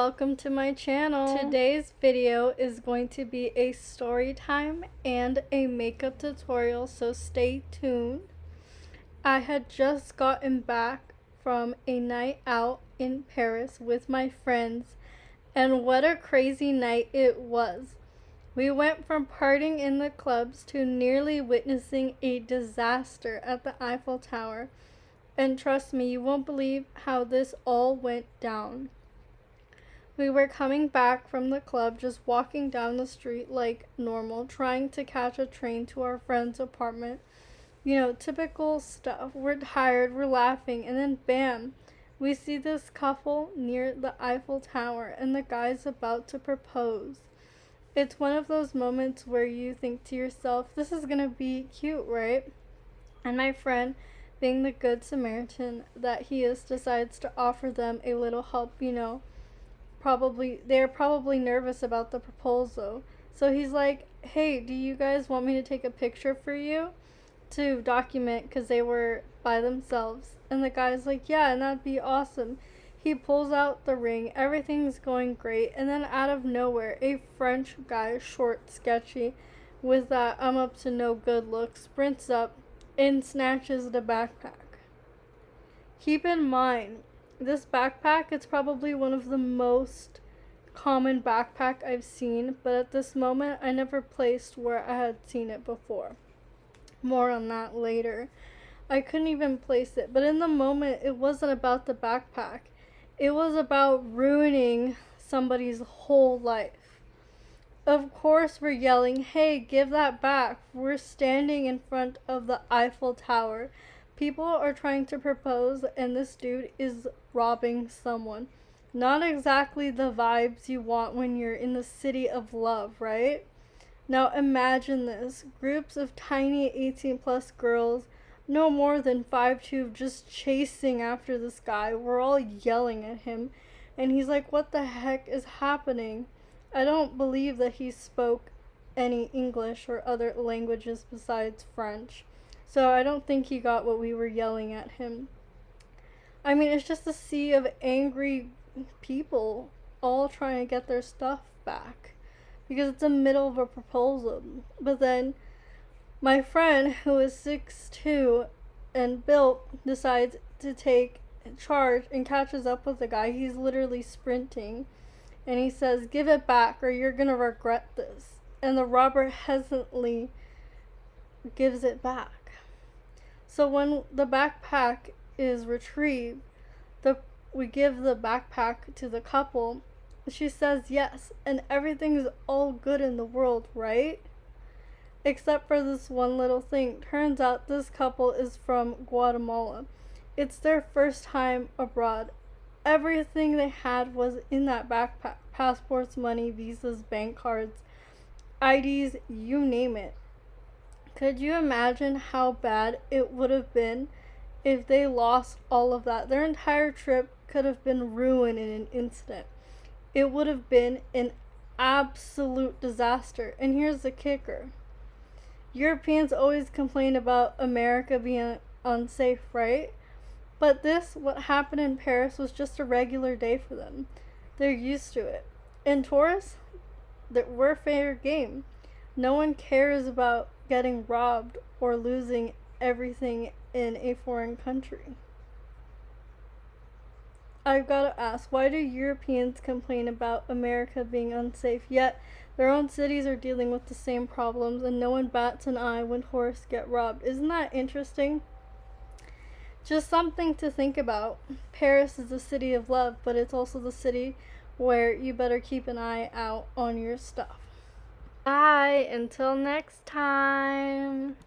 welcome to my channel. Today's video is going to be a story time and a makeup tutorial, so stay tuned. I had just gotten back from a night out in Paris with my friends, and what a crazy night it was. We went from partying in the clubs to nearly witnessing a disaster at the Eiffel Tower. And trust me, you won't believe how this all went down. We were coming back from the club, just walking down the street like normal, trying to catch a train to our friend's apartment. You know, typical stuff. We're tired, we're laughing, and then bam, we see this couple near the Eiffel Tower, and the guy's about to propose. It's one of those moments where you think to yourself, this is gonna be cute, right? And my friend, being the good Samaritan that he is, decides to offer them a little help. You know, they're probably nervous about the proposal. So he's like, hey, do you guys want me to take a picture for you to document, because they were by themselves? And the guy's like, yeah, and that'd be awesome. He pulls out the ring, everything's going great, and then out of nowhere, a French guy, short, sketchy, with that I'm up to no good look, sprints up and snatches the backpack. Keep in mind, this backpack, it's probably one of the most common backpack I've seen, but at this moment I never placed where I had seen it before. More on that later. I couldn't even place it, but in the moment it wasn't about the backpack. It was about ruining somebody's whole life. Of course we're yelling, hey, give that back. We're standing in front of the Eiffel Tower. People are trying to propose, and this dude is robbing someone. Not exactly the vibes you want when you're in the city of love, right? Now imagine this. Groups of tiny 18+ girls, no more than 5'2", just chasing after this guy. We're all yelling at him, and he's like, what the heck is happening? I don't believe that he spoke any English or other languages besides French. So I don't think he got what we were yelling at him. I mean, it's just a sea of angry people all trying to get their stuff back, because it's the middle of a proposal. But then my friend, who is 6'2" and built, decides to take charge and catches up with the guy. He's literally sprinting. And he says, give it back or you're gonna regret this. And the robber hesitantly gives it back. So when the backpack is retrieved, we give the backpack to the couple. She says yes, and everything's all good in the world, right? Except for this one little thing. Turns out this couple is from Guatemala. It's their first time abroad. Everything they had was in that backpack. Passports, money, visas, bank cards, IDs, you name it. Could you imagine how bad it would have been if they lost all of that? Their entire trip could have been ruined in an instant. It would have been an absolute disaster. And here's the kicker. Europeans always complain about America being unsafe, right? But what happened in Paris was just a regular day for them. They're used to it. And tourists, we're fair game. No one cares about getting robbed or losing everything in a foreign country. I've got to ask, why do Europeans complain about America being unsafe, yet their own cities are dealing with the same problems and no one bats an eye when tourists get robbed? Isn't that interesting? Just something to think about. Paris is the city of love, but it's also the city where you better keep an eye out on your stuff. Bye, until next time.